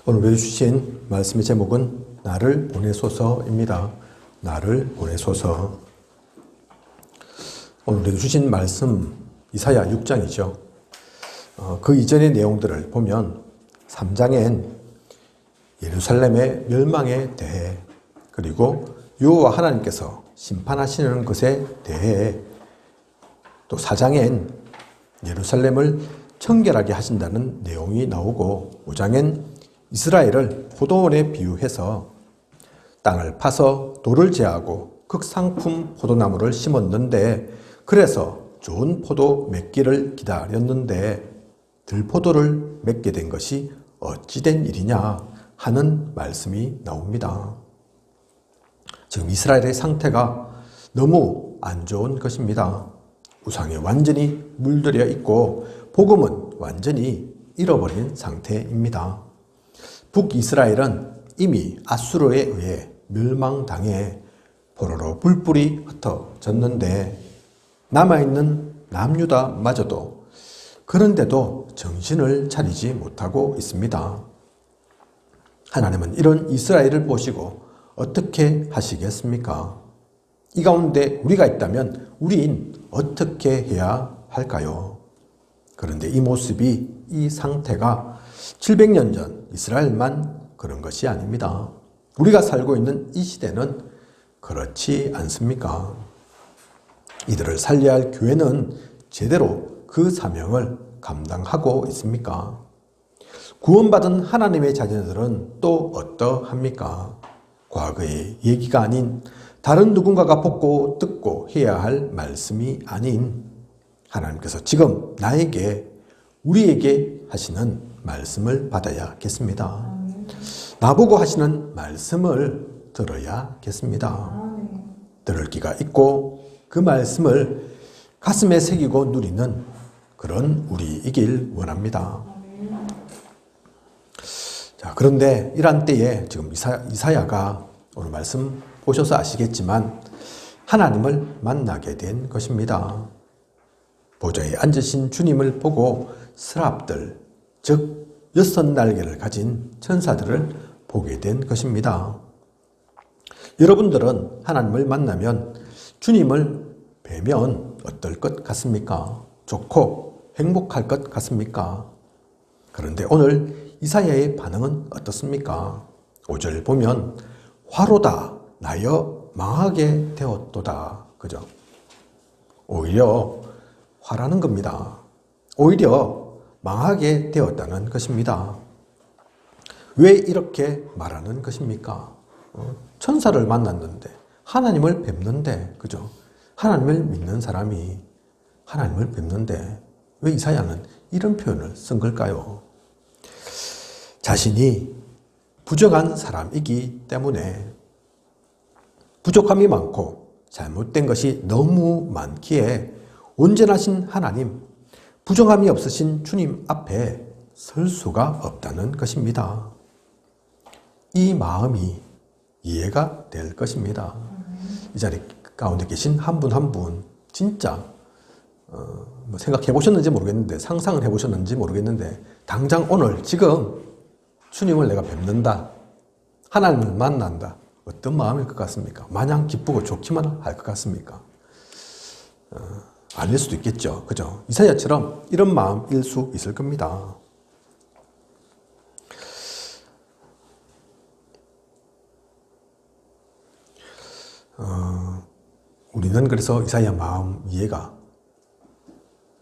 오늘 배워주신 말씀의 제목은 나를 보내소서입니다. 나를 보내소서. 오늘 우리가 주신 말씀 이사야 6장이죠. 그 이전의 내용들을 보면 3장엔 예루살렘의 멸망에 대해, 그리고 여호와 하나님께서 심판하시는 것에 대해, 또 4장엔 예루살렘을 청결하게 하신다는 내용이 나오고, 5장엔 이스라엘을 포도원에 비유해서 땅을 파서 돌을 제하고 극상품 포도나무를 심었는데, 그래서 좋은 포도 맺기를 기다렸는데 들포도를 맺게 된 것이 어찌된 일이냐 하는 말씀이 나옵니다. 지금 이스라엘의 상태가 너무 안 좋은 것입니다. 우상에 완전히 물들여 있고 복음은 완전히 잃어버린 상태입니다. 북이스라엘은 이미 아수르에 의해 멸망당해 포로로 뿔뿔이 흩어졌는데, 남아있는 남유다마저도 그런데도 정신을 차리지 못하고 있습니다. 하나님은 이런 이스라엘을 보시고 어떻게 하시겠습니까? 이 가운데 우리가 있다면 우린 어떻게 해야 할까요? 그런데 이 모습이, 이 상태가 700년 전 이스라엘만 그런 것이 아닙니다. 우리가 살고 있는 이 시대는 그렇지 않습니까? 이들을 살려야 할 교회는 제대로 그 사명을 감당하고 있습니까? 구원받은 하나님의 자녀들은 또 어떠합니까? 과거의 얘기가 아닌, 다른 누군가가 보고 듣고 해야 할 말씀이 아닌, 하나님께서 지금 나에게, 우리에게 하시는 말씀을 받아야겠습니다. 나보고 하시는 말씀을 들어야겠습니다. 들을 귀가 있고 그 말씀을 가슴에 새기고 누리는 그런 우리이길 원합니다. 자, 그런데 이러한 때에 지금 이사야가 오늘 말씀 보셔서 아시겠지만 하나님을 만나게 된 것입니다. 보좌에 앉으신 주님을 보고 스랍들, 즉 6날개를 가진 천사들을 보게 된 것입니다. 여러분들은 하나님을 만나면, 주님을 뵈면 어떨 것 같습니까? 좋고 행복할 것 같습니까? 그런데 오늘 이사야의 반응은 어떻습니까? 5절 보면 화로다 나여 망하게 되었도다. 그죠? 오히려 화라는 겁니다. 오히려 망하게 되었다는 것입니다. 왜 이렇게 말하는 것입니까? 천사를 만났는데, 하나님을 뵙는데, 그죠? 하나님을 믿는 사람이 하나님을 뵙는데 왜 이사야는 이런 표현을 쓴 걸까요? 자신이 부정한 사람이기 때문에, 부족함이 많고 잘못된 것이 너무 많기에 온전하신 하나님, 부정함이 없으신 주님 앞에 설 수가 없다는 것입니다. 이 마음이 이해가 될 것입니다. 이 자리 가운데 계신 한 분 한 분 진짜 생각해 보셨는지 모르겠는데, 상상을 해 보셨는지 모르겠는데, 당장 오늘 지금 주님을 내가 뵙는다, 하나님을 만난다, 어떤 마음일 것 같습니까? 마냥 기쁘고 좋기만 할 것 같습니까? 아닐 수도 있겠죠. 그죠? 이사야처럼 이런 마음일 수 있을 겁니다. 우리는 그래서 이사야 마음 이해가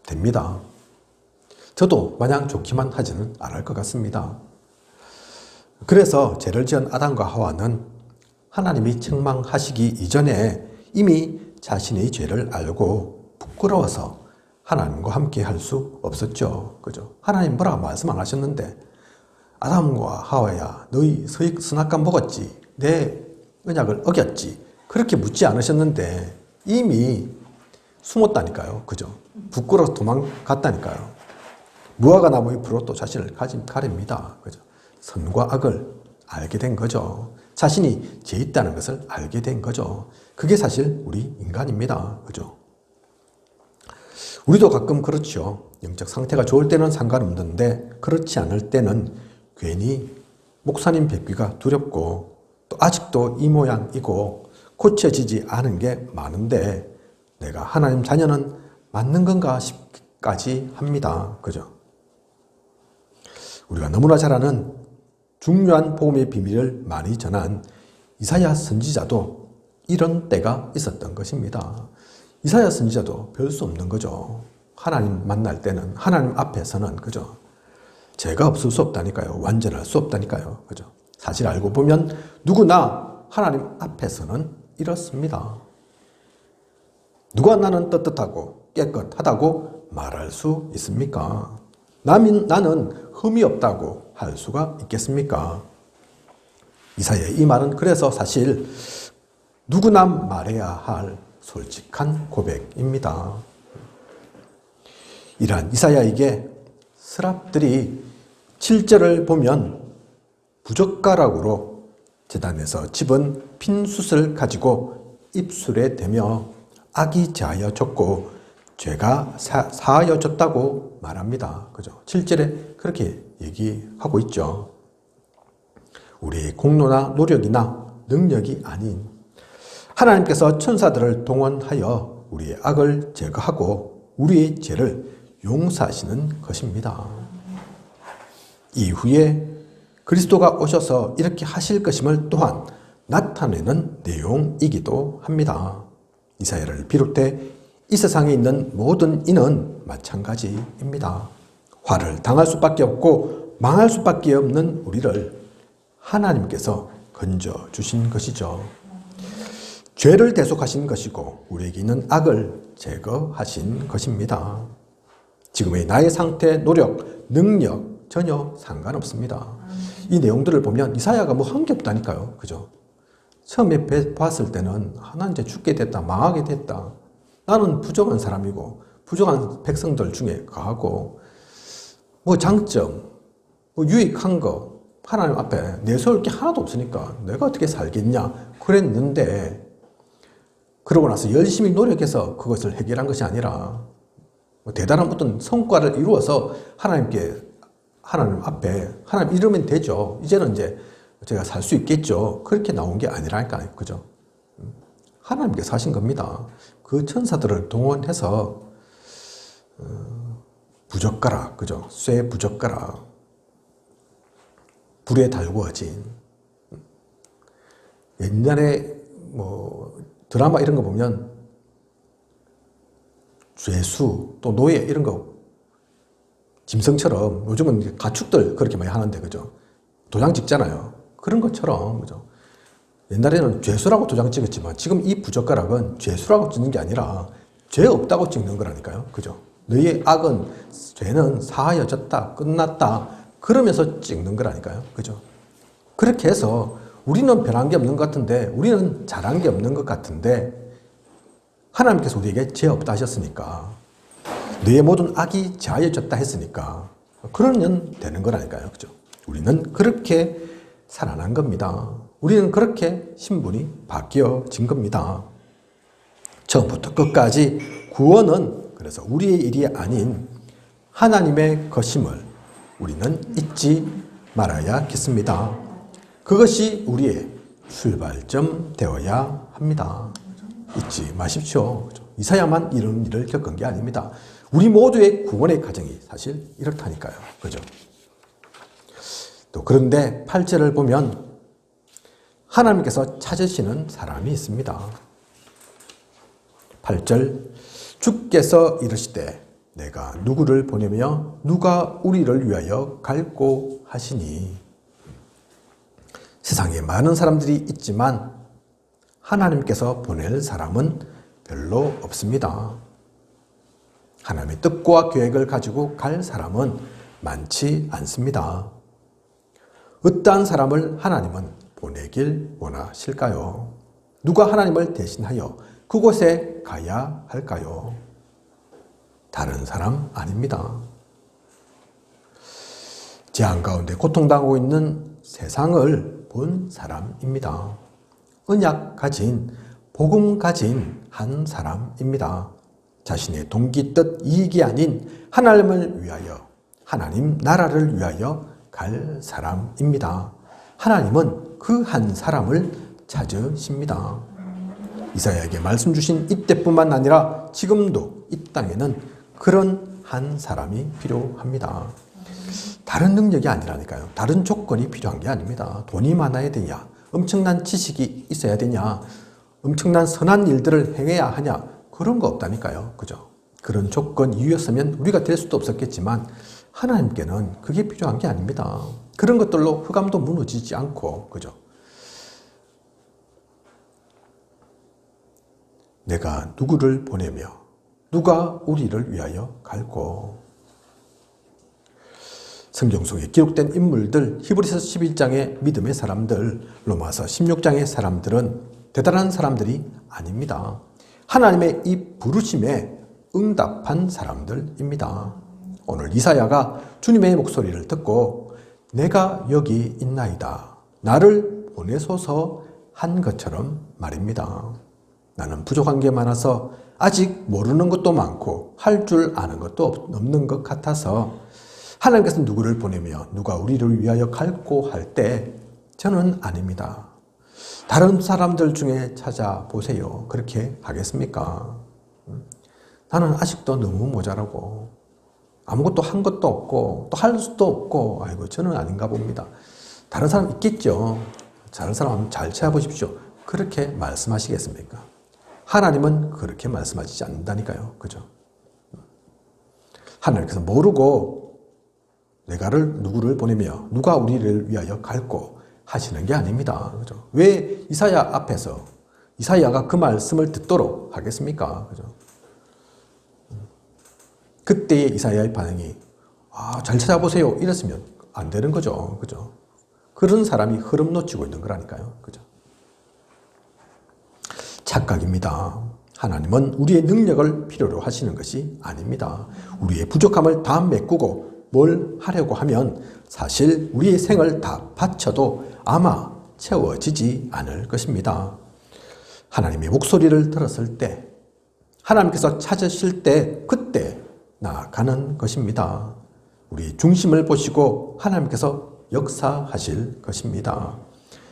됩니다. 저도 마냥 좋기만 하지는 않을 것 같습니다. 그래서 죄를 지은 아담과 하와는 하나님이 책망하시기 이전에 이미 자신의 죄를 알고 부끄러워서 하나님과 함께 할 수 없었죠. 그죠? 하나님 뭐라고 말씀 안 하셨는데, 아담과 하와야 너희 선악과 먹었지, 내 언약을 어겼지, 그렇게 묻지 않으셨는데 이미 숨었다니까요. 그죠? 부끄러워서 도망갔다니까요. 무화과 나무 잎으로 또 자신을 가립니다. 그죠? 선과 악을 알게 된 거죠. 자신이 죄 있다는 것을 알게 된 거죠. 그게 사실 우리 인간입니다. 그죠? 우리도 가끔 그렇죠. 영적 상태가 좋을 때는 상관없는데 그렇지 않을 때는 괜히 목사님 뵙기가 두렵고 또 아직도 이 모양이고 고쳐지지 않은 게 많은데 내가 하나님 자녀는 맞는 건가 싶기까지 합니다. 그죠? 우리가 너무나 잘 아는 중요한 복음의 비밀을 많이 전한 이사야 선지자도 이런 때가 있었던 것입니다. 이사야 선지자도 별 수 없는 거죠. 하나님 만날 때는, 하나님 앞에서는, 그죠? 죄가 없을 수 없다니까요. 완전할 수 없다니까요. 그죠? 사실 알고 보면 누구나 하나님 앞에서는 이렇습니다. 누가 나는 떳떳하고 깨끗하다고 말할 수 있습니까? 나는 흠이 없다고 할 수가 있겠습니까? 이사야의 이 말은 그래서 사실 누구나 말해야 할 솔직한 고백입니다. 이러한 이사야에게 스랍들이 7절을 보면 부젓가락으로 제단에서 집은 핀 숯을 가지고 입술에 대며 악이 자하여 졌고 죄가 사하여 졌다고 말합니다. 그죠? 7절에 그렇게 얘기하고 있죠. 우리의 공로나 노력이나 능력이 아닌 하나님께서 천사들을 동원하여 우리의 악을 제거하고 우리의 죄를 용서하시는 것입니다. 이후에 그리스도가 오셔서 이렇게 하실 것임을 또한 나타내는 내용이기도 합니다. 이사야를 비롯해 이 세상에 있는 모든 이는 마찬가지입니다. 화를 당할 수밖에 없고 망할 수밖에 없는 우리를 하나님께서 건져주신 것이죠. 죄를 대속하신 것이고 우리에게 있는 악을 제거하신 것입니다. 지금의 나의 상태, 노력, 능력 전혀 상관없습니다. 이 내용들을 보면 이사야가 뭐 한 게 없다니까요. 그죠? 처음에 봤을 때는 난 이제 죽게 됐다, 망하게 됐다. 나는 부정한 사람이고 부정한 백성들 중에 가고 뭐 장점, 뭐 유익한 거 하나님 앞에 내세울 게 하나도 없으니까 내가 어떻게 살겠냐 그랬는데 그러고 나서 열심히 노력해서 그것을 해결한 것이 아니라 뭐 대단한 어떤 성과를 이루어서 하나님 앞에 하나님 이러면 되죠. 이제는 이제 제가 살 수 있겠죠. 그렇게 나온 게 아니라니까요. 그죠? 하나님께서 하신 겁니다. 그 천사들을 동원해서 부젓가락, 그죠? 쇠 부젓가락, 불에 달구어진 옛날에 뭐 드라마 이런 거 보면 죄수 또 노예 이런 거 짐승처럼 요즘은 가축들 그렇게 많이 하는데 그죠? 도장 찍잖아요. 그런 것처럼 그죠? 옛날에는 죄수라고 도장 찍었지만 지금 이 부젓가락은 죄수라고 찍는 게 아니라 죄 없다고 찍는 거라니까요. 그죠? 너희의 악은 죄는 사하여졌다, 끝났다 그러면서 찍는 거라니까요. 그죠? 그렇게 해서 우리는 변한 게 없는 것 같은데 우리는 잘한 게 없는 것 같은데 하나님께서 우리에게 죄 없다 하셨으니까 너의 모든 악이 제하여졌다 했으니까 그러면 되는 거라니까요. 그죠? 우리는 그렇게 살아난 겁니다. 우리는 그렇게 신분이 바뀌어진 겁니다. 처음부터 끝까지 구원은 그래서 우리의 일이 아닌 하나님의 것임을 우리는 잊지 말아야겠습니다. 그것이 우리의 출발점 되어야 합니다. 잊지 마십시오. 이사야만 이런 일을 겪은 게 아닙니다. 우리 모두의 구원의 과정이 사실 이렇다니까요. 그죠? 또 그런데 8절을 보면 하나님께서 찾으시는 사람이 있습니다. 8절 주께서 이르시되 내가 누구를 보내며 누가 우리를 위하여 갈고 하시니 세상에 많은 사람들이 있지만 하나님께서 보낼 사람은 별로 없습니다. 하나님의 뜻과 계획을 가지고 갈 사람은 많지 않습니다. 어떠한 사람을 하나님은 보내길 원하실까요? 누가 하나님을 대신하여 그곳에 가야 할까요? 다른 사람 아닙니다. 재앙 가운데 고통당하고 있는 세상을 본 사람입니다. 언약 가진, 복음 가진 한 사람입니다. 자신의 동기 뜻 이익이 아닌 하나님을 위하여, 하나님 나라를 위하여 갈 사람입니다. 하나님은 그 한 사람을 찾으십니다. 이사야에게 말씀 주신 이때뿐만 아니라 지금도 이 땅에는 그런 한 사람이 필요합니다. 다른 능력이 아니라니까요. 다른 조건이 필요한 게 아닙니다. 돈이 많아야 되냐, 엄청난 지식이 있어야 되냐, 엄청난 선한 일들을 행해야 하냐, 그런 거 없다니까요. 그죠? 그런 조건 이유였으면 우리가 될 수도 없었겠지만 하나님께는 그게 필요한 게 아닙니다. 그런 것들로 흑암도 무너지지 않고, 그죠? 내가 누구를 보내며 누가 우리를 위하여 갈고. 성경 속에 기록된 인물들, 히브리서 11장의 믿음의 사람들, 로마서 16장의 사람들은 대단한 사람들이 아닙니다. 하나님의 이 부르심에 응답한 사람들입니다. 오늘 이사야가 주님의 목소리를 듣고 내가 여기 있나이다, 나를 보내소서 한 것처럼 말입니다. 나는 부족한 게 많아서 아직 모르는 것도 많고 할 줄 아는 것도 없는 것 같아서 하나님께서 누구를 보내며 누가 우리를 위하여 갈고 할 때 저는 아닙니다. 다른 사람들 중에 찾아보세요. 그렇게 하겠습니까? 나는 아직도 너무 모자라고 아무것도 한 것도 없고 또 할 수도 없고 아이고 저는 아닌가 봅니다. 다른 사람 있겠죠. 다른 사람 한번 잘 찾아보십시오. 그렇게 말씀하시겠습니까? 하나님은 그렇게 말씀하시지 않는다니까요. 그죠? 하나님께서 모르고 내가를 누구를 보내며 누가 우리를 위하여 갈고 하시는 게 아닙니다. 그죠? 왜 이사야 앞에서 이사야가 그 말씀을 듣도록 하겠습니까? 그죠? 그때의 이사야의 반응이 잘 찾아보세요 이랬으면 안 되는 거죠. 그죠? 그런 사람이 흐름 놓치고 있는 거라니까요. 그죠? 착각입니다. 하나님은 우리의 능력을 필요로 하시는 것이 아닙니다. 우리의 부족함을 다 메꾸고 뭘 하려고 하면 사실 우리의 생을 다 바쳐도 아마 채워지지 않을 것입니다. 하나님의 목소리를 들었을 때, 하나님께서 찾으실 때 그때 나아가는 것입니다. 우리의 중심을 보시고 하나님께서 역사하실 것입니다.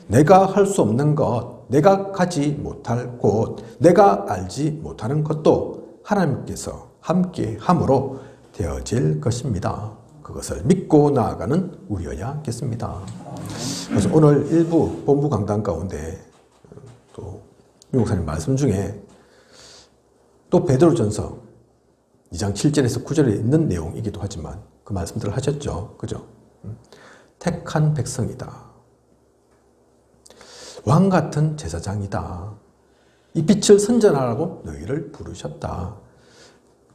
내가 할 수 없는 것, 내가 가지 못할 곳, 내가 알지 못하는 것도 하나님께서 함께 함으로 되어질 것입니다. 그것을 믿고 나아가는 우리여야겠습니다. 그래서 오늘 일부 본부 강단 가운데 또 유목사님 말씀 중에 또 베드로전서 2장 7절에서 9절에 있는 내용이기도 하지만 그 말씀들을 하셨죠. 그죠? 택한 백성이다. 왕 같은 제사장이다. 이 빛을 선전하라고 너희를 부르셨다.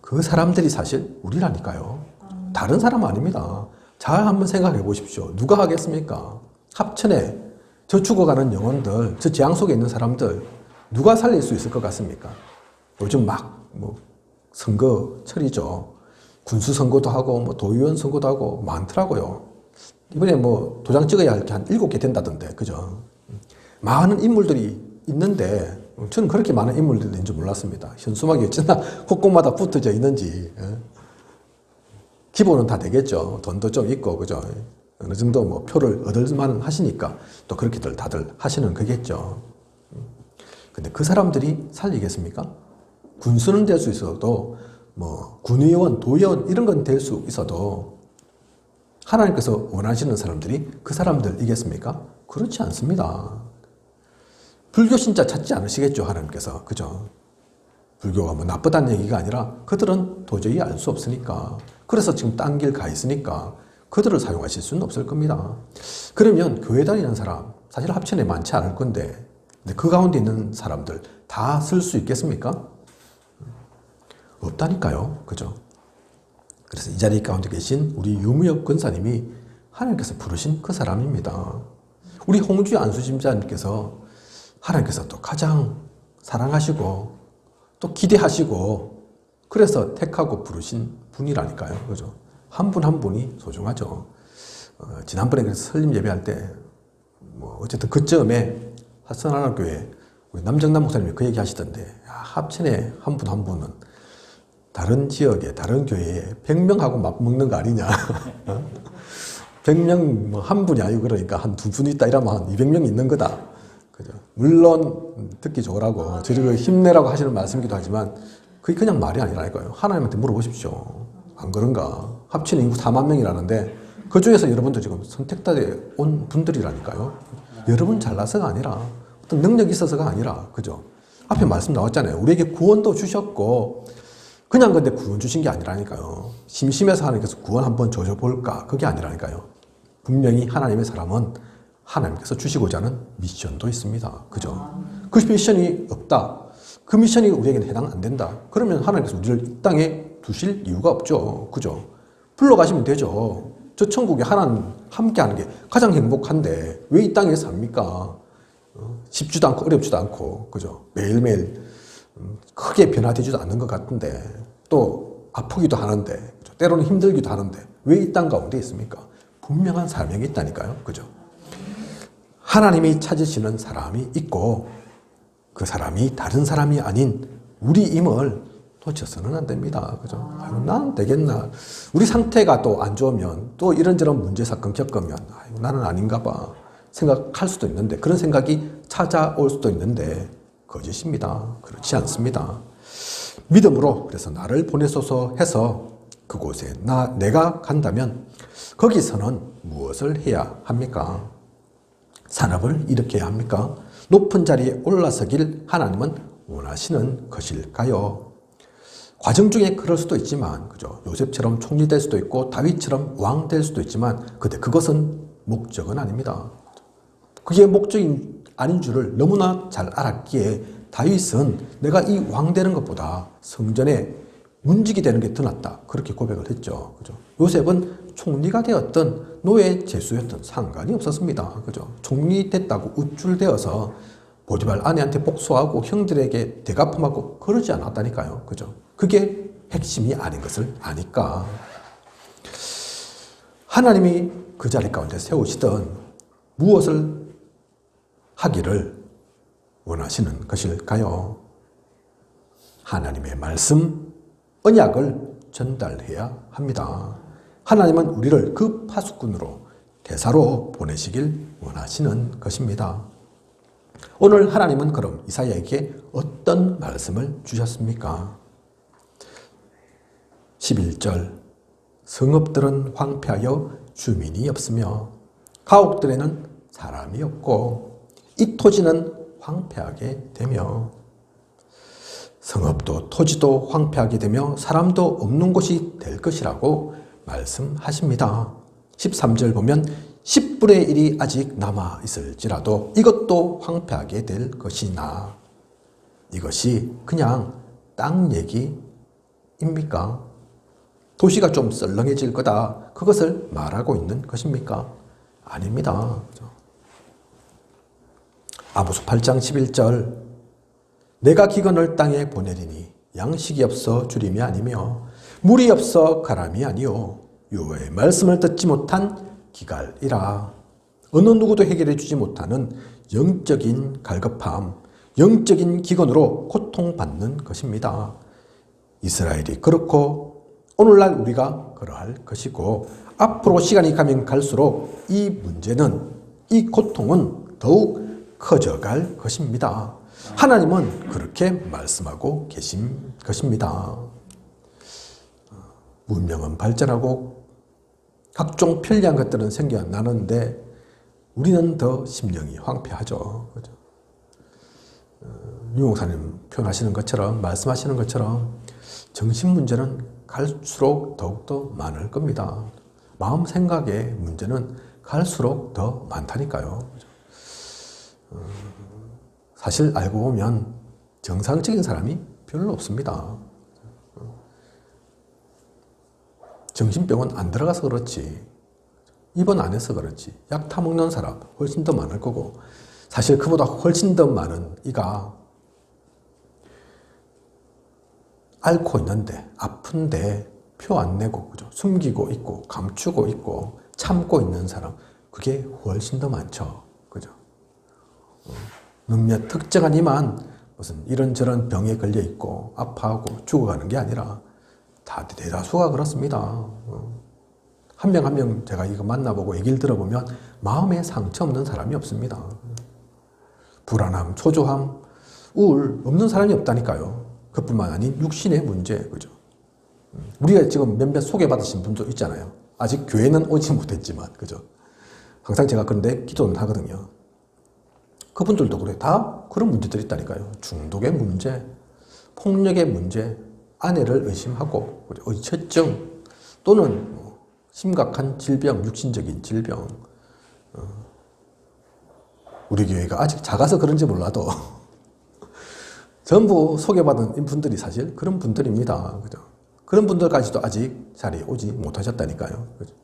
그 사람들이 사실 우리라니까요. 다른 사람 아닙니다. 잘 한번 생각해 보십시오. 누가 하겠습니까? 합천에 저 죽어가는 영혼들, 저 재앙 속에 있는 사람들 누가 살릴 수 있을 것 같습니까? 요즘 선거철이죠. 군수 선거도 하고 도의원 선거도 하고 많더라고요. 이번에 도장 찍어야 할 게 한 7개 된다던데, 그죠? 많은 인물들이 있는데 저는 그렇게 많은 인물들이 있는 줄 몰랐습니다. 현수막이 어찌나 곳곳마다 붙어져 있는지. 기본은 다 되겠죠. 돈도 좀 있고, 그죠? 어느 정도 표를 얻을 만은 하시니까 또 그렇게들 다들 하시는 거겠죠. 근데 그 사람들이 살리겠습니까? 군수는 될 수 있어도 군의원, 도의원 이런 건 될 수 있어도 하나님께서 원하시는 사람들이 그 사람들이겠습니까? 그렇지 않습니다. 불교 신자 찾지 않으시겠죠, 하나님께서. 그죠? 불교가 나쁘다는 얘기가 아니라 그들은 도저히 알 수 없으니까. 그래서 지금 딴 길 가 있으니까 그들을 사용하실 수는 없을 겁니다. 그러면 교회 다니는 사람, 사실 합천에 많지 않을 건데 그 가운데 있는 사람들 다 쓸 수 있겠습니까? 없다니까요. 그죠? 그래서 이 자리 가운데 계신 우리 유무혁 권사님이 하나님께서 부르신 그 사람입니다. 우리 홍주의 안수심자님께서 하나님께서 또 가장 사랑하시고 또 기대하시고 그래서 택하고 부르신 분이라니까요. 그죠? 한 분 한 분이 소중하죠. 지난번에 그래서 설립 예배할 때 어쨌든 그쯤에 화성하나교회 우리 남정남 목사님이 그 얘기 하시던데 합천에 한 분 한 분은 다른 지역에 다른 교회에 100명하고 맞먹는 거 아니냐. 100명 뭐 한 분이 아니고 그러니까 한 두 분 있다 이러면 한 200명 있는 거다. 그죠? 물론 듣기 좋으라고 저희가 힘내라고 하시는 말씀이기도 하지만 그게 그냥 말이 아니라니까요. 하나님한테 물어보십시오. 안 그런가? 합친 인구 4만 명이라는데 그 중에서 여러분들 지금 선택단에 온 분들이라니까요. 여러분 잘나서가 아니라 어떤 능력이 있어서가 아니라 그죠? 앞에 말씀 나왔잖아요. 우리에게 구원도 주셨고 그냥 근데 구원 주신 게 아니라니까요. 심심해서 하나님께서 구원 한번 줘볼까? 그게 아니라니까요. 분명히 하나님의 사람은 하나님께서 주시고자 하는 미션도 있습니다. 그죠? 그 미션이 없다. 그 미션이 우리에게는 해당 안 된다. 그러면 하나님께서 우리를 이 땅에 두실 이유가 없죠. 그죠? 불러가시면 되죠. 저 천국에 하나님 함께 하는 게 가장 행복한데 왜 이 땅에 삽니까? 쉽지도 않고 어렵지도 않고 그죠? 매일매일 크게 변화되지도 않는 것 같은데 또 아프기도 하는데 그죠? 때로는 힘들기도 하는데 왜 이 땅 가운데 있습니까? 분명한 사명이 있다니까요. 그죠? 하나님이 찾으시는 사람이 있고 그 사람이 다른 사람이 아닌 우리임을 놓쳐서는 안 됩니다. 그죠? 아유, 난 되겠나. 우리 상태가 또 안 좋으면 또 이런저런 문제 사건 겪으면 아유, 나는 아닌가 봐 생각할 수도 있는데 그런 생각이 찾아올 수도 있는데 거짓입니다. 그렇지 않습니다. 믿음으로 그래서 나를 보내소서 해서 그곳에 내가 간다면 거기서는 무엇을 해야 합니까? 산업을 일으켜야 합니까? 높은 자리에 올라서길 하나님은 원하시는 것일까요? 과정 중에 그럴 수도 있지만, 그죠? 요셉처럼 총리 될 수도 있고, 다윗처럼 왕 될 수도 있지만, 근데 그것은 목적은 아닙니다. 그게 목적이 아닌 줄을 너무나 잘 알았기에, 다윗은 내가 이 왕 되는 것보다 성전에 문직이 되는 게 더 낫다. 그렇게 고백을 했죠. 그죠? 요셉은 총리가 되었던 노예 제수였던 상관이 없었습니다. 그죠? 총리 됐다고 우쭐대어서 보디발 아내한테 복수하고 형들에게 대갚음하고 그러지 않았다니까요. 그죠? 그게 핵심이 아닌 것을 아니까. 하나님이 그 자리 가운데 세우시던 무엇을 하기를 원하시는 것일까요? 하나님의 말씀, 언약을 전달해야 합니다. 하나님은 우리를 그 파수꾼으로 대사로 보내시길 원하시는 것입니다. 오늘 하나님은 그럼 이사야에게 어떤 말씀을 주셨습니까? 11절 성읍들은 황폐하여 주민이 없으며 가옥들에는 사람이 없고 이 토지는 황폐하게 되며 성읍도 토지도 황폐하게 되며 사람도 없는 곳이 될 것이라고 말씀하십니다. 13절 보면 10분의 1이 아직 남아 있을지라도 이것도 황폐하게 될 것이나 이것이 그냥 땅 얘기입니까? 도시가 좀 썰렁해질 거다. 그것을 말하고 있는 것입니까? 아닙니다. 아모스 8장 11절 내가 기근을 땅에 보내리니 양식이 없어 주림이 아니며 물이 없어 가람이 아니요 여호와의 말씀을 듣지 못한 기갈이라. 어느 누구도 해결해 주지 못하는 영적인 갈급함, 영적인 기근으로 고통받는 것입니다. 이스라엘이 그렇고 오늘날 우리가 그러할 것이고 앞으로 시간이 가면 갈수록 이 문제는, 이 고통은 더욱 커져갈 것입니다. 하나님은 그렇게 말씀하고 계신 것입니다. 문명은 발전하고 각종 편리한 것들은 생겨나는데 우리는 더 심령이 황폐하죠. 그죠? 유 목사님 표현하시는 것처럼, 말씀하시는 것처럼 정신 문제는 갈수록 더욱더 많을 겁니다. 마음 생각의 문제는 갈수록 더 많다니까요. 사실 알고 보면 정상적인 사람이 별로 없습니다. 정신병원 안 들어가서 그렇지, 입원 안 해서 그렇지, 약 타먹는 사람 훨씬 더 많을 거고, 사실 그보다 훨씬 더 많은 이가 앓고 있는데, 아픈데 표 안 내고, 그죠? 숨기고 있고, 감추고 있고, 참고 있는 사람, 그게 훨씬 더 많죠. 그죠? 몇몇 특정한 이만 무슨 이런저런 병에 걸려 있고, 아파하고 죽어가는 게 아니라, 다 대다수가 그렇습니다. 한 명 한 명 제가 이거 만나보고 얘기를 들어보면 마음에 상처 없는 사람이 없습니다. 불안함, 초조함, 우울 없는 사람이 없다니까요. 그뿐만 아닌 육신의 문제, 그죠? 우리가 지금 몇몇 소개받으신 분도 있잖아요. 아직 교회는 오지 못했지만, 그죠? 항상 제가 그런데 기도는 하거든요. 그분들도 그래. 다 그런 문제들이 있다니까요. 중독의 문제, 폭력의 문제, 아내를 의심하고, 의처증, 또는 심각한 질병, 육신적인 질병. 우리 교회가 아직 작아서 그런지 몰라도 전부 소개받은 분들이 사실 그런 분들입니다. 그죠? 그런 분들까지도 아직 자리에 오지 못하셨다니까요. 그죠?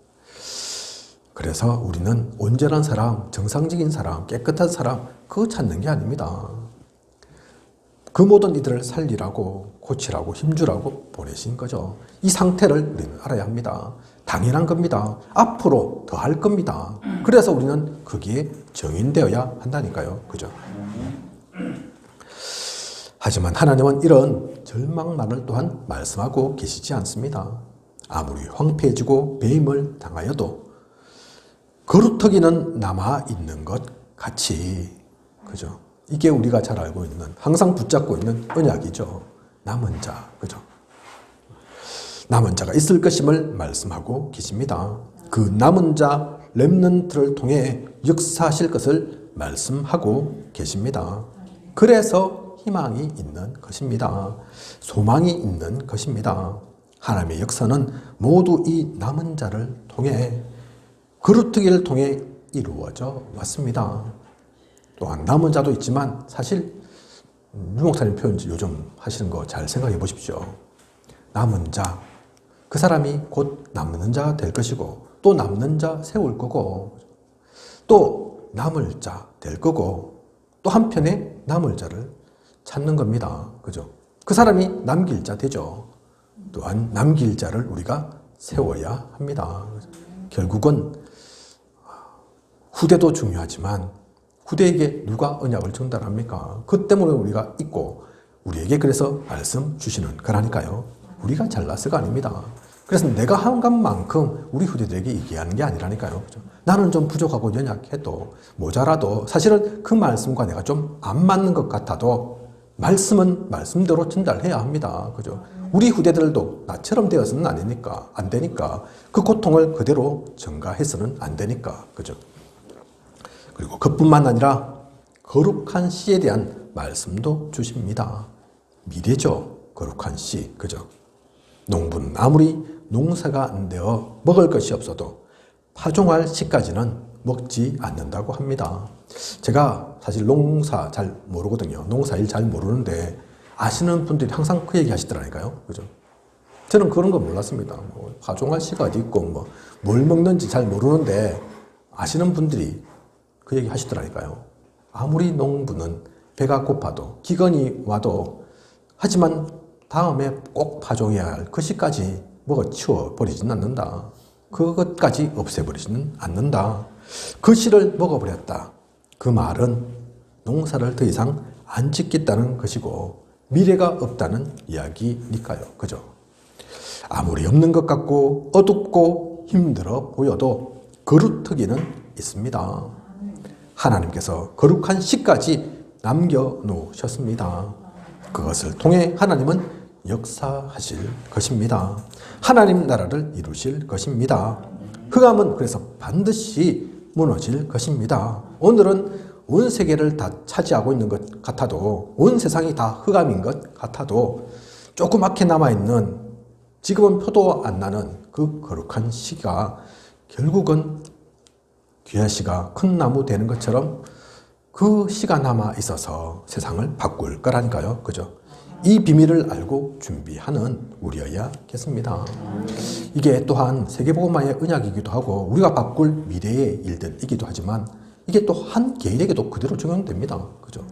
그래서 우리는 온전한 사람, 정상적인 사람, 깨끗한 사람, 그거 찾는 게 아닙니다. 그 모든 이들을 살리라고, 고치라고, 힘주라고 보내신 거죠. 이 상태를 우리는 알아야 합니다. 당연한 겁니다. 앞으로 더 할 겁니다. 그래서 우리는 거기에 정인되어야 한다니까요. 그죠? 하지만 하나님은 이런 절망만을 또한 말씀하고 계시지 않습니다. 아무리 황폐해지고 배임을 당하여도 거루터기는 남아있는 것 같이, 그죠? 이게 우리가 잘 알고 있는, 항상 붙잡고 있는 언약이죠. 남은 자, 그죠? 남은 자가 있을 것임을 말씀하고 계십니다. 그 남은 자, 렘넌트를 통해 역사하실 것을 말씀하고 계십니다. 그래서 희망이 있는 것입니다. 소망이 있는 것입니다. 하나님의 역사는 모두 이 남은 자를 통해, 거루터기를 통해 이루어져 왔습니다. 또한 남은 자도 있지만 사실 유 목사님 표현 요즘 하시는 거 잘 생각해 보십시오. 남은 자, 그 사람이 곧 남는 자가 될 것이고 또 남는 자 세울 거고 또 남을 자 될 거고 또 한편에 남을 자를 찾는 겁니다. 그죠? 그 사람이 남길 자 되죠. 또한 남길 자를 우리가 세워야 합니다. 결국은 후대도 중요하지만 후대에게 누가 언약을 전달합니까? 그 때문에 우리가 있고 우리에게 그래서 말씀 주시는 거라니까요. 우리가 잘났어가 아닙니다. 그래서 내가 한 것만큼 우리 후대들에게 얘기하는 게 아니라니까요. 그죠? 나는 좀 부족하고 연약해도 모자라도 사실은 그 말씀과 내가 좀 안 맞는 것 같아도 말씀은 말씀대로 전달해야 합니다. 그죠? 우리 후대들도 나처럼 되어서는 안 되니까 그 고통을 그대로 전가해서는 안 되니까. 그죠? 그리고 그뿐만 아니라 거룩한 씨에 대한 말씀도 주십니다. 미래죠. 거룩한 씨. 그죠? 농부는 아무리 농사가 안 되어 먹을 것이 없어도 파종할 씨까지는 먹지 않는다고 합니다. 제가 사실 농사 잘 모르거든요. 농사일 잘 모르는데 아시는 분들이 항상 그 얘기 하시더라니까요. 그죠? 저는 그런 거 몰랐습니다. 파종할 씨가 어디 있고 뭘 먹는지 잘 모르는데 아시는 분들이 그 얘기 하시더라니까요. 아무리 농부는 배가 고파도 기근이 와도 하지만 다음에 꼭 파종해야 할 그 씨까지 먹어 치워버리지는 않는다. 그것까지 없애버리지는 않는다. 그 씨를 먹어버렸다. 그 말은 농사를 더 이상 안 짓겠다는 것이고 미래가 없다는 이야기니까요. 그죠? 아무리 없는 것 같고 어둡고 힘들어 보여도 거루터기는 있습니다. 하나님께서 거룩한 씨까지 남겨놓으셨습니다. 그것을 통해 하나님은 역사하실 것입니다. 하나님 나라를 이루실 것입니다. 흑암은 그래서 반드시 무너질 것입니다. 오늘은 온 세계를 다 차지하고 있는 것 같아도 온 세상이 다 흑암인 것 같아도 조그맣게 남아있는 지금은 표도 안 나는 그 거룩한 씨가 결국은 귀한 씨가 큰 나무 되는 것처럼 그 씨가 남아 있어서 세상을 바꿀 거라니까요. 그죠? 이 비밀을 알고 준비하는 우리여야겠습니다. 이게 또한 세계복음화의 언약이기도 하고 우리가 바꿀 미래의 일들이기도 하지만 이게 또 한 개인에게도 그대로 적용됩니다. 그죠?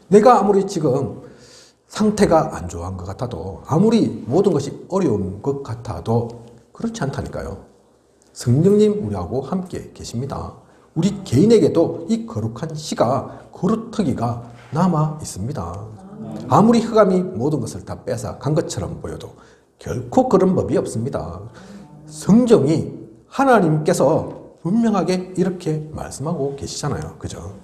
내가 아무리 지금 상태가 안 좋은 것 같아도 아무리 모든 것이 어려운 것 같아도 그렇지 않다니까요. 성령님 우리하고 함께 계십니다. 우리 개인에게도 이 거룩한 씨가 거루터기가 남아 있습니다. 아무리 흑암이 모든 것을 다 뺏어 간 것처럼 보여도 결코 그런 법이 없습니다. 성정이 하나님께서 분명하게 이렇게 말씀하고 계시잖아요. 그죠?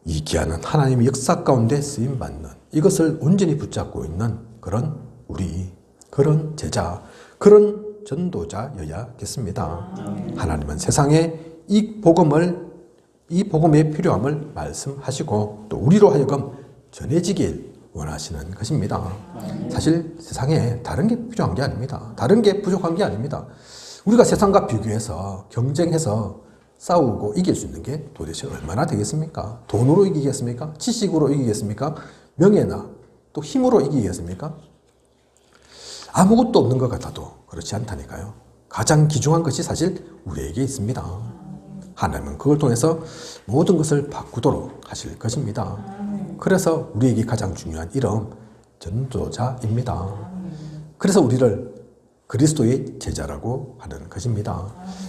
이 기한은 하나님의 역사 가운데 쓰임받는, 이것을 온전히 붙잡고 있는 그런 우리, 그런 제자, 그런 전도자여야겠습니다. 하나님은 세상에 이 복음의 필요함을 말씀하시고 또 우리로 하여금 전해지길 원하시는 것입니다. 사실 세상에 다른 게 필요한 게 아닙니다. 다른 게 부족한 게 아닙니다. 우리가 세상과 비교해서 경쟁해서 싸우고 이길 수 있는 게 도대체 얼마나 되겠습니까? 돈으로 이기겠습니까? 지식으로 이기겠습니까? 명예나 또 힘으로 이기겠습니까? 아무것도 없는 것 같아도 그렇지 않다니까요. 가장 귀중한 것이 사실 우리에게 있습니다. 하나님은 그걸 통해서 모든 것을 바꾸도록 하실 것입니다. 그래서 우리에게 가장 중요한 이름, 전도자입니다. 그래서 우리를 그리스도의 제자라고 하는 것입니다.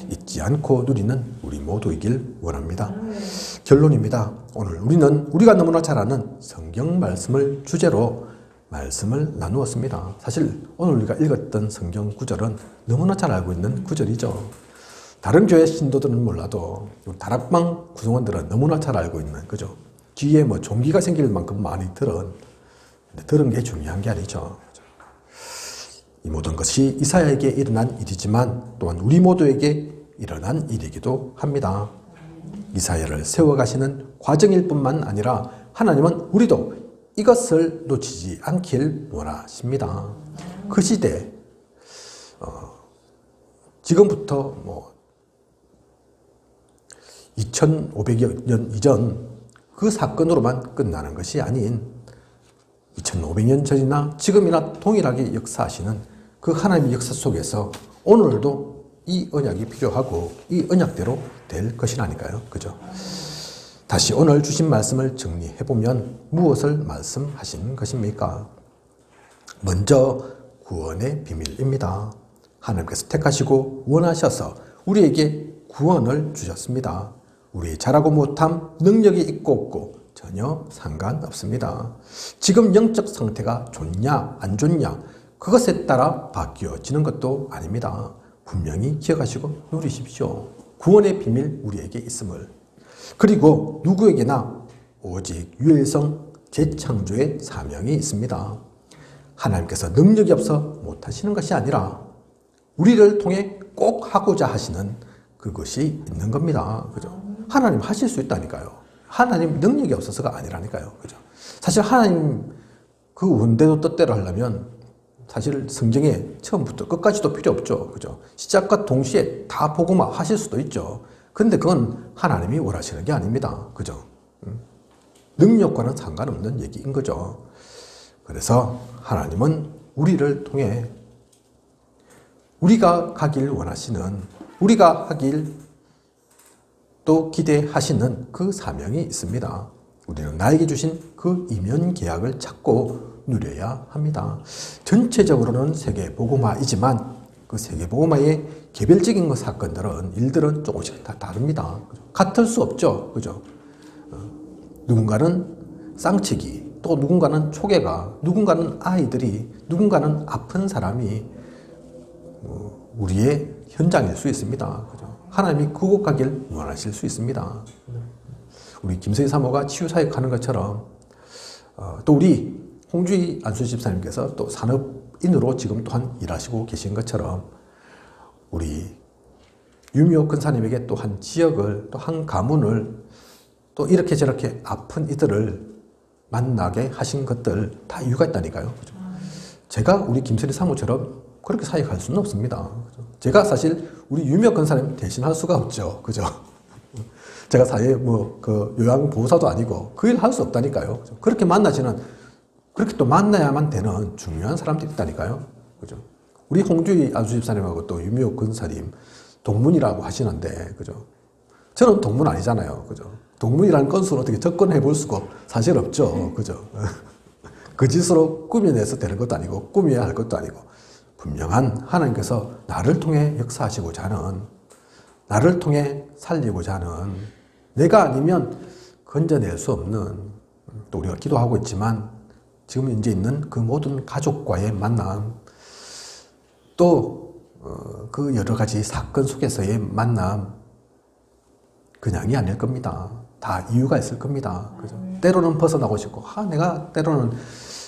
잊지 않고 누리는 우리 모두이길 원합니다. 결론입니다. 오늘 우리가 너무나 잘 아는 성경 말씀을 주제로 말씀을 나누었습니다. 사실 오늘 우리가 읽었던 성경 구절은 너무나 잘 알고 있는 구절이죠. 다른 교회 신도들은 몰라도 다락방 구성원들은 너무나 잘 알고 있는, 그죠? 귀에 뭐 종기가 생길 만큼 많이 들은 게 중요한 게 아니죠. 이 모든 것이 이사야에게 일어난 일이지만 또한 우리 모두에게 일어난 일이기도 합니다. 이사야를 세워가시는 과정일 뿐만 아니라 하나님은 우리도 이것을 놓치지 않길 원하십니다. 그 시대, 지금부터 2500여 년 이전 그 사건으로만 끝나는 것이 아닌 2500년 전이나 지금이나 동일하게 역사하시는 그 하나님의 역사 속에서 오늘도 이 언약이 필요하고 이 언약대로 될 것이라니까요. 그죠? 다시 오늘 주신 말씀을 정리해보면 무엇을 말씀하신 것입니까? 먼저 구원의 비밀입니다. 하나님께서 택하시고 원하셔서 우리에게 구원을 주셨습니다. 우리 잘하고 못함, 능력이 있고 없고 전혀 상관없습니다. 지금 영적 상태가 좋냐 안 좋냐 그것에 따라 바뀌어지는 것도 아닙니다. 분명히 기억하시고 누리십시오. 구원의 비밀 우리에게 있음을. 그리고 누구에게나 오직 유일성 재창조의 사명이 있습니다. 하나님께서 능력이 없어 못하시는 것이 아니라 우리를 통해 꼭 하고자 하시는 그것이 있는 겁니다. 그죠? 하나님 하실 수 있다니까요. 하나님 능력이 없어서가 아니라니까요. 그죠? 사실 하나님 그 원대로 뜻대로 하려면 사실 성경에 처음부터 끝까지도 필요 없죠. 그죠? 시작과 동시에 다 복음화 하실 수도 있죠. 근데 그건 하나님이 원하시는 게 아닙니다. 그죠? 능력과는 상관없는 얘기인 거죠. 그래서 하나님은 우리를 통해 우리가 가길 원하시는, 우리가 하길 또 기대하시는 그 사명이 있습니다. 우리는 나에게 주신 그 이면 계약을 찾고 누려야 합니다. 전체적으로는 세계 복음화이지만 그 세계 복음화의 개별적인 사건들은, 일들은 조금씩 다 다릅니다. 같을 수 없죠. 그죠? 누군가는 쌍치기, 또 누군가는 초계가, 누군가는 아이들이, 누군가는 아픈 사람이 우리의 현장일 수 있습니다. 그죠? 하나님이 그곳 가길 원하실 수 있습니다. 우리 김서희 사모가 치유사역하는 것처럼 또 우리 홍주희 안수 집사님께서 또 산업인으로 지금 또한 일하시고 계신 것처럼 우리 유미옥 근사님에게 또 한 지역을, 또 한 가문을, 또 이렇게 저렇게 아픈 이들을 만나게 하신 것들 다 이유가 있다니까요. 그죠? 제가 우리 김서희 사모처럼 그렇게 사역할 수는 없습니다. 그죠? 제가 사실 우리 유미옥 근사님 대신할 수가 없죠. 그죠? 제가 사회 요양보호사도 아니고 그 일 할 수 없다니까요. 그죠? 그렇게 만나지는, 그렇게 또 만나야만 되는 중요한 사람들이 있다니까요. 그죠? 우리 홍주희 안수 집사님하고 또 유미옥 근사님 동문이라고 하시는데, 그죠? 저는 동문 아니잖아요. 그죠? 동문이라는 건수를 어떻게 접근해 볼 수가 사실 없죠. 그죠? 그 짓으로 꾸며내서 되는 것도 아니고, 꾸며야 할 것도 아니고, 분명한 하나님께서 나를 통해 역사하시고자 하는, 나를 통해 살리고자 하는, 내가 아니면 건져낼 수 없는, 또 우리가 기도하고 있지만 지금 이제 있는 그 모든 가족과의 만남, 또 그 여러 가지 사건 속에서의 만남 그냥이 아닐 겁니다. 다 이유가 있을 겁니다. 그죠? 때로는 벗어나고 싶고, 내가 때로는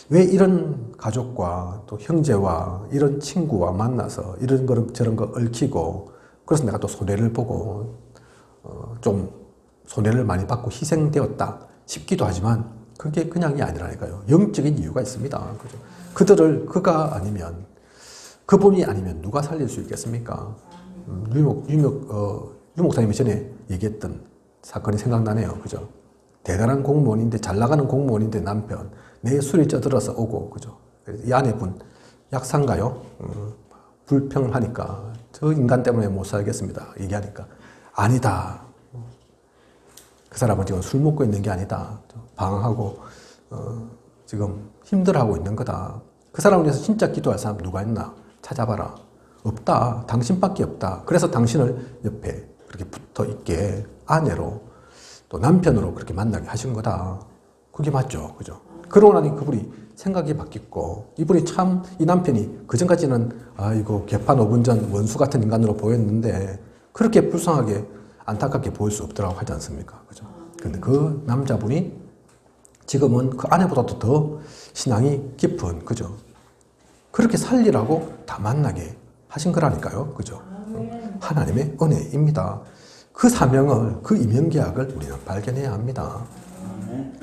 왜 이런 가족과 또 형제와 이런 친구와 만나서 이런 거 저런 거 얽히고, 그래서 내가 또 손해를 보고 좀 손해를 많이 받고 희생되었다 싶기도 하지만 그게 그냥이 아니라니까요. 영적인 이유가 있습니다. 그죠? 그가 아니면, 그분이 아니면 누가 살릴 수 있겠습니까? 유 목사님이 전에 얘기했던 사건이 생각나네요. 그죠? 대단한 공무원인데, 잘 나가는 공무원인데 남편, 내 술이 쪄들어서 오고, 그죠? 이 아내분, 약사인가요? 불평하니까, 저 인간 때문에 못 살겠습니다. 얘기하니까, 아니다. 그 사람은 지금 술 먹고 있는 게 아니다. 방황하고, 지금 힘들어하고 있는 거다. 그 사람을 위해서 진짜 기도할 사람 누가 있나? 찾아봐라. 없다. 당신밖에 없다. 그래서 당신을 옆에 그렇게 붙어 있게 아내로 또 남편으로 그렇게 만나게 하신 거다. 그게 맞죠. 그죠? 그러고 나니 그분이 생각이 바뀌고, 이분이 참, 이 남편이 그전까지는 이거 개판 5분 전 원수 같은 인간으로 보였는데 그렇게 불쌍하게 안타깝게 보일 수 없더라고 하지 않습니까? 그죠? 근데 그 남자분이 지금은 그 아내보다도 더 신앙이 깊은, 그죠? 그렇게 살리라고 다 만나게 하신 거라니까요. 그죠? 하나님의 은혜입니다. 그 사명을, 그 이명계약을 우리는 발견해야 합니다.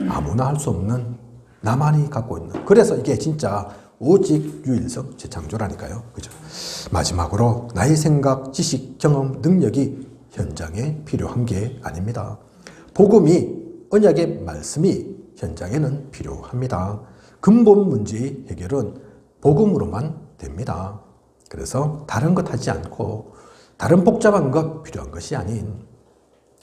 아무나 할 수 없는, 나만이 갖고 있는. 그래서 이게 진짜 오직 유일성 재창조라니까요. 그죠? 마지막으로 나의 생각, 지식, 경험, 능력이 현장에 필요한 게 아닙니다. 복음이, 언약의 말씀이 현장에는 필요합니다. 근본 문제의 해결은 복음으로만 됩니다. 그래서 다른 것 하지 않고 다른 복잡한 것 필요한 것이 아닌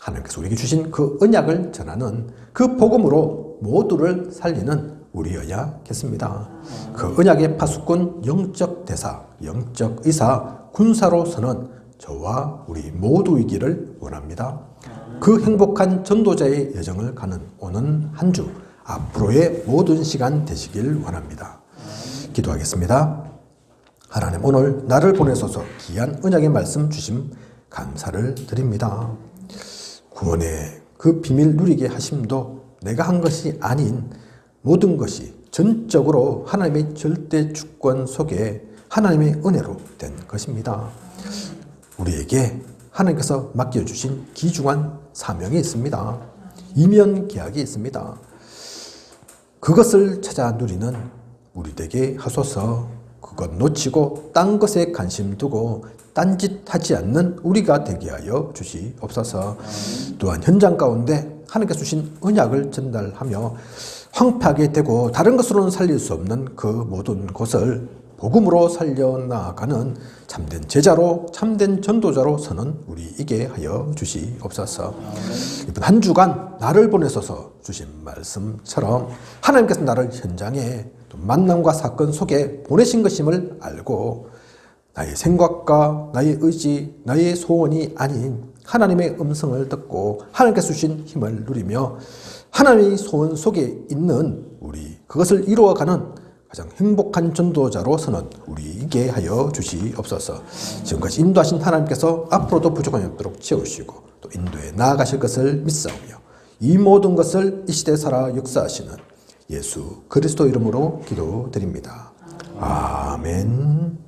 하나님께서 우리에게 주신 그 언약을 전하는 그 복음으로 모두를 살리는 우리여야겠습니다. 그 언약의 파수꾼, 영적 대사, 영적 의사, 군사로서는 저와 우리 모두이기를 원합니다. 그 행복한 전도자의 여정을 가는 오는 한 주, 앞으로의 모든 시간 되시길 원합니다. 기도하겠습니다. 하나님, 오늘 나를 보내소서 귀한 언약의 말씀 주심 감사를 드립니다. 구원의 그 비밀 누리게 하심도 내가 한 것이 아닌 모든 것이 전적으로 하나님의 절대 주권 속에 하나님의 은혜로 된 것입니다. 우리에게 하나님께서 맡겨주신 귀중한 사명이 있습니다. 이면 계약이 있습니다. 그것을 찾아 누리는 우리 되게 하소서. 그것 놓치고 딴 것에 관심 두고 딴짓하지 않는 우리가 되게 하여 주시옵소서. 또한 현장 가운데 하나님께서 주신 언약을 전달하며 황폐하게 되고 다른 것으로는 살릴 수 없는 그 모든 것을 복음으로 살려나가는 참된 제자로, 참된 전도자로 서는 우리에게 하여 주시옵소서. 이번 한 주간 나를 보내소서 주신 말씀처럼 하나님께서 나를 현장에 만남과 사건 속에 보내신 것임을 알고 나의 생각과 나의 의지, 나의 소원이 아닌 하나님의 음성을 듣고 하나님께서 주신 힘을 누리며 하나님의 소원 속에 있는 우리, 그것을 이루어가는 가장 행복한 전도자로 서는 우리에게 하여 주시옵소서. 지금까지 인도하신 하나님께서 앞으로도 부족함이 없도록 채우시고 또 인도에 나아가실 것을 믿사오며 이 모든 것을 이 시대 살아 역사하시는 예수 그리스도 이름으로 기도드립니다. 아멘.